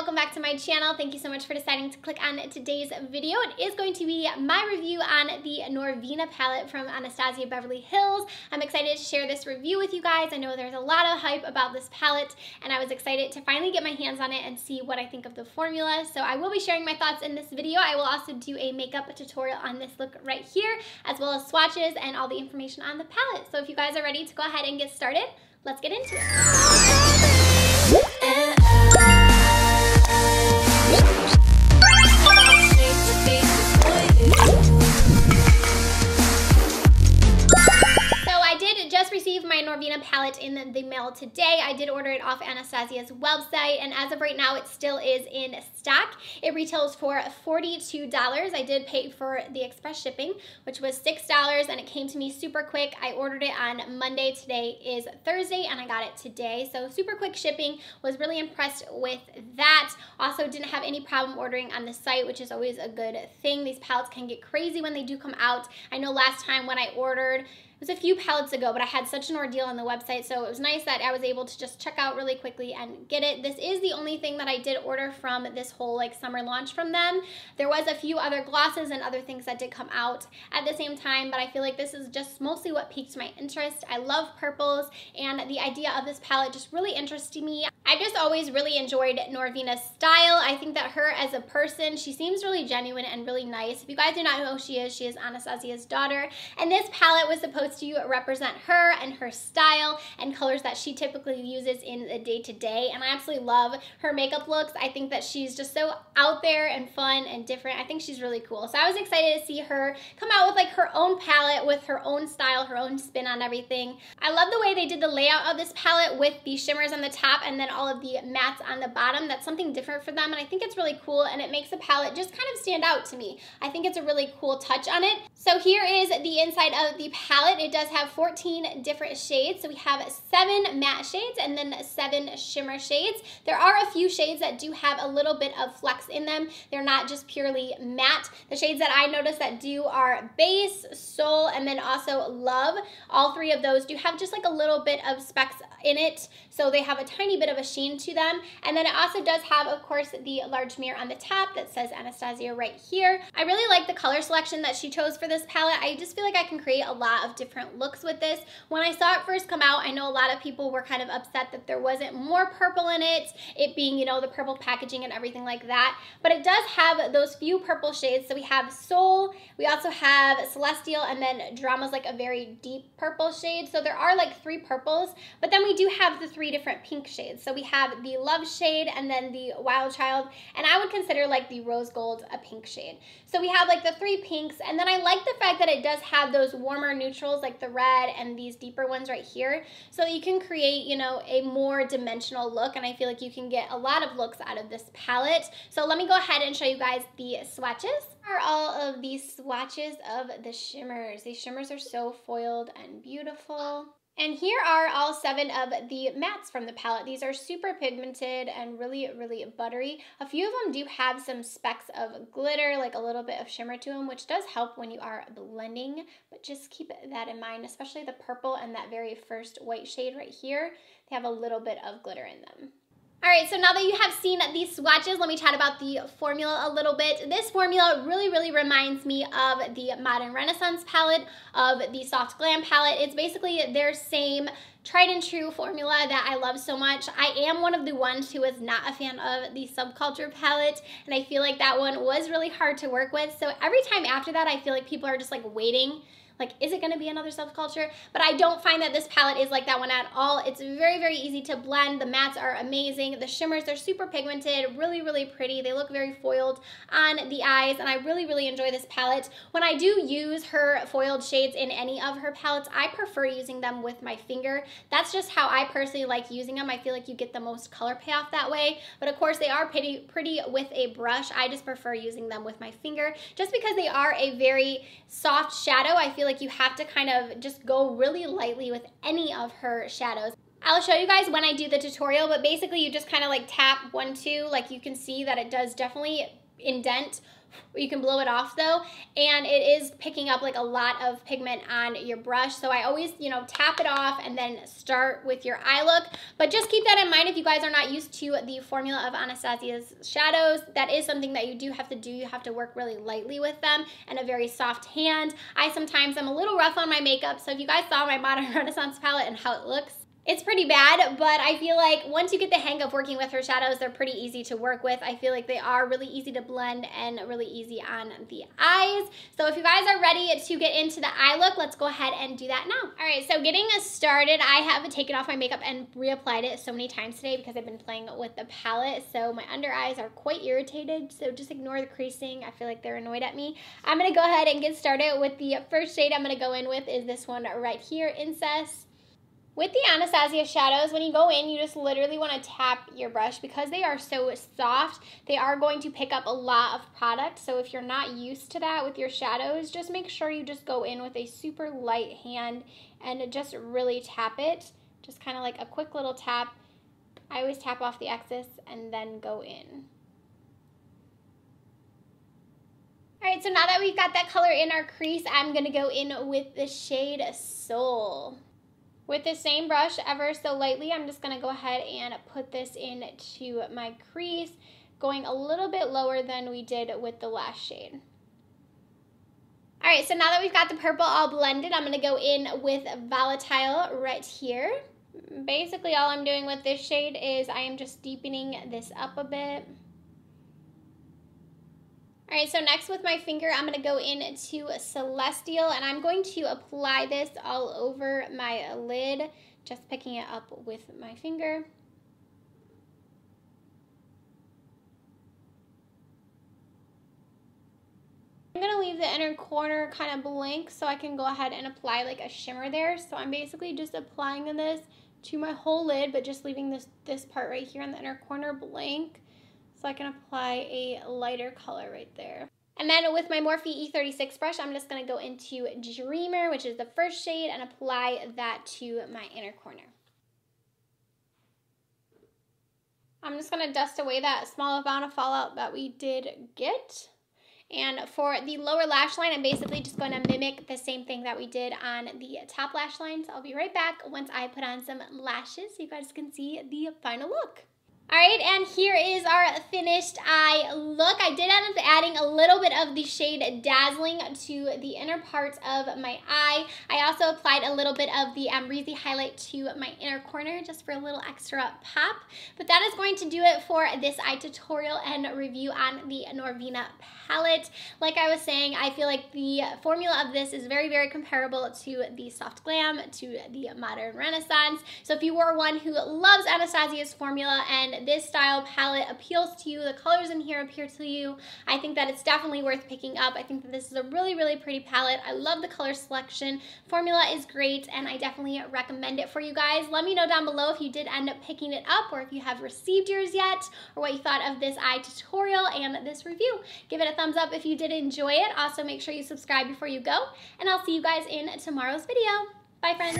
welcome back to my channel. Thank you so much for deciding to click on today's video. It is going to be my review on the Norvina palette from Anastasia Beverly Hills. I'm excited to share this review with you guys. I know there's a lot of hype about this palette, and I was excited to finally get my hands on it and see what I think of the formula. So I will be sharing my thoughts in this video. I will also do a makeup tutorial on this look right here, as well as swatches and all the information on the palette. So if you guys are ready to go ahead and get started, let's get into it. Received my Norvina palette in the mail today. I did order it off Anastasia's website, and as of right now, it still is in stock. It retails for $42. I did pay for the express shipping, which was $6, and it came to me super quick. I ordered it on Monday. Today is Thursday, and I got it today. So super quick shipping. Was really impressed with that. Also didn't have any problem ordering on the site, which is always a good thing. These palettes can get crazy when they do come out. I know last time when I ordered, it was a few palettes ago, but I had such an ordeal on the website, so it was nice that I was able to just check out really quickly and get it. This is the only thing that I did order from this whole summer launch from them. There was a few other glosses and other things that did come out at the same time, but I feel like this is just mostly what piqued my interest. I love purples, and the idea of this palette just really interested me. I just always really enjoyed Norvina's style. I think that her as a person, she seems really genuine and really nice. If you guys do not know who she is Anastasia's daughter, and this palette was supposed to represent her and her style and colors that she typically uses in the day-to-day, and I absolutely love her makeup looks. I think that she's just so out there and fun and different. I think she's really cool. So I was excited to see her come out with her own palette with her own style, her own spin on everything. I love the way they did the layout of this palette with the shimmers on the top and then all of the mattes on the bottom. That's something different for them, and I think it's really cool, and it makes the palette just kind of stand out to me. I think it's a really cool touch on it. So here is the inside of the palette. It does have 14 different shades. So we have 7 matte shades and then 7 shimmer shades. There are a few shades that do have a little bit of flex in them. They're not just purely matte. The shades that I noticed that do are Base, Soul, and then also Love. All 3 of those do have just a little bit of specks in it, so they have a tiny bit of a sheen to them. And then it also does have, of course, the large mirror on the top that says Anastasia right here. I really like the color selection that she chose for this palette. I just feel like I can create a lot of different looks with this. When I saw it first come out, I know a lot of people were kind of upset that there wasn't more purple in it being, the purple packaging and everything like that. But it does have those few purple shades. So we have Soul, we also have Celestial, and then Drama's a very deep purple shade. So there are 3 purples, but then we do have the 3 different pink shades. So we have the Love shade and then the Wild Child, and I would consider the Rose Gold a pink shade. So we have the 3 pinks, and then I like the fact that it does have those warmer neutrals like the red and these deeper ones right here, so that you can create, a more dimensional look, and I feel like you can get a lot of looks out of this palette. So let me go ahead and show you guys the swatches. Here are all of these swatches of the shimmers. These shimmers are so foiled and beautiful. And here are all 7 of the mattes from the palette. These are super pigmented and really, really buttery. A few of them do have some specks of glitter, a little bit of shimmer to them, which does help when you are blending, but just keep that in mind, especially the purple and that very first white shade right here. They have a little bit of glitter in them. Alright, so now that you have seen these swatches, let me chat about the formula a little bit. This formula really reminds me of the Modern Renaissance palette, of the Soft Glam palette. It's basically their same tried and true formula that I love so much. I am one of the ones who is not a fan of the Subculture palette, and I feel like that one was really hard to work with. So every time after that, I feel like people are just waiting. Is it going to be another Subculture? But I don't find that this palette is like that one at all. It's very easy to blend. The mattes are amazing. The shimmers are super pigmented, really pretty. They look very foiled on the eyes, and I really enjoy this palette. When I do use her foiled shades in any of her palettes, I prefer using them with my finger. That's just how I personally like using them. I feel like you get the most color payoff that way. But of course, they are pretty with a brush. I just prefer using them with my finger, just because they are a very soft shadow. I feel like you have to kind of just go really lightly with any of her shadows. I'll show you guys when I do the tutorial, but basically you just kind of tap 1, 2, you can see that it does definitely indent. You can blow it off though, and it is picking up like a lot of pigment on your brush. So I always, you know, tap it off and then start with your eye look. But just keep that in mind if you guys are not used to the formula of Anastasia's shadows. That is something that you do have to do. You have to work really lightly with them and a very soft hand. Sometimes I'm a little rough on my makeup, so if you guys saw my Modern Renaissance palette and how it looks, it's pretty bad, but I feel like once you get the hang of working with her shadows, they're pretty easy to work with. I feel like they are really easy to blend and really easy on the eyes. So if you guys are ready to get into the eye look, let's go ahead and do that now. All right, so getting us started, I have taken off my makeup and reapplied it so many times today because I've been playing with the palette. So my under eyes are quite irritated, so just ignore the creasing. I feel like they're annoyed at me. I'm gonna go ahead and get started with the first shade I'm gonna go in with is this one right here, Incest. With the Anastasia shadows, when you go in, you just literally want to tap your brush because they are so soft. They are going to pick up a lot of product. So if you're not used to that with your shadows, just make sure you just go in with a super light hand and just really tap it. Just kind of like a quick little tap. I always tap off the excess and then go in. All right, so now that we've got that color in our crease, I'm going to go in with the shade Soul. With the same brush, ever so lightly, I'm just going to go ahead and put this into my crease, going a little bit lower than we did with the last shade. All right, so now that we've got the purple all blended, I'm going to go in with Volatile right here. Basically, all I'm doing with this shade is I am just deepening this up a bit. All right, so next with my finger, I'm gonna go into Celestial, and I'm going to apply this all over my lid, just picking it up with my finger. I'm gonna leave the inner corner kind of blank so I can go ahead and apply like a shimmer there. So I'm basically just applying this to my whole lid, but just leaving this part right here in the inner corner blank, so I can apply a lighter color right there. And then with my Morphe E36 brush, I'm just going to go into Dreamer, which is the first shade, and apply that to my inner corner. I'm just going to dust away that small amount of fallout that we did get. And for the lower lash line, I'm basically just going to mimic the same thing that we did on the top lash line. So I'll be right back once I put on some lashes so you guys can see the final look. All right, and here is our finished eye look. I did end up adding a little bit of the shade Dazzling to the inner parts of my eye. I also applied a little bit of the Amrezy highlight to my inner corner just for a little extra pop. But that is going to do it for this eye tutorial and review on the Norvina palette. Like I was saying, I feel like the formula of this is very, very comparable to the Soft Glam, to the Modern Renaissance. So if you were one who loves Anastasia's formula and this style palette appeals to you, the colors in here appeal to you, I think that it's definitely worth picking up. I think that this is a really, really pretty palette. I love the color selection. Formula is great, and I definitely recommend it for you guys. Let me know down below if you did end up picking it up or if you have received yours yet, or what you thought of this eye tutorial and this review. Give it a thumbs up if you did enjoy it. Also, make sure you subscribe before you go, and I'll see you guys in tomorrow's video. Bye, friends.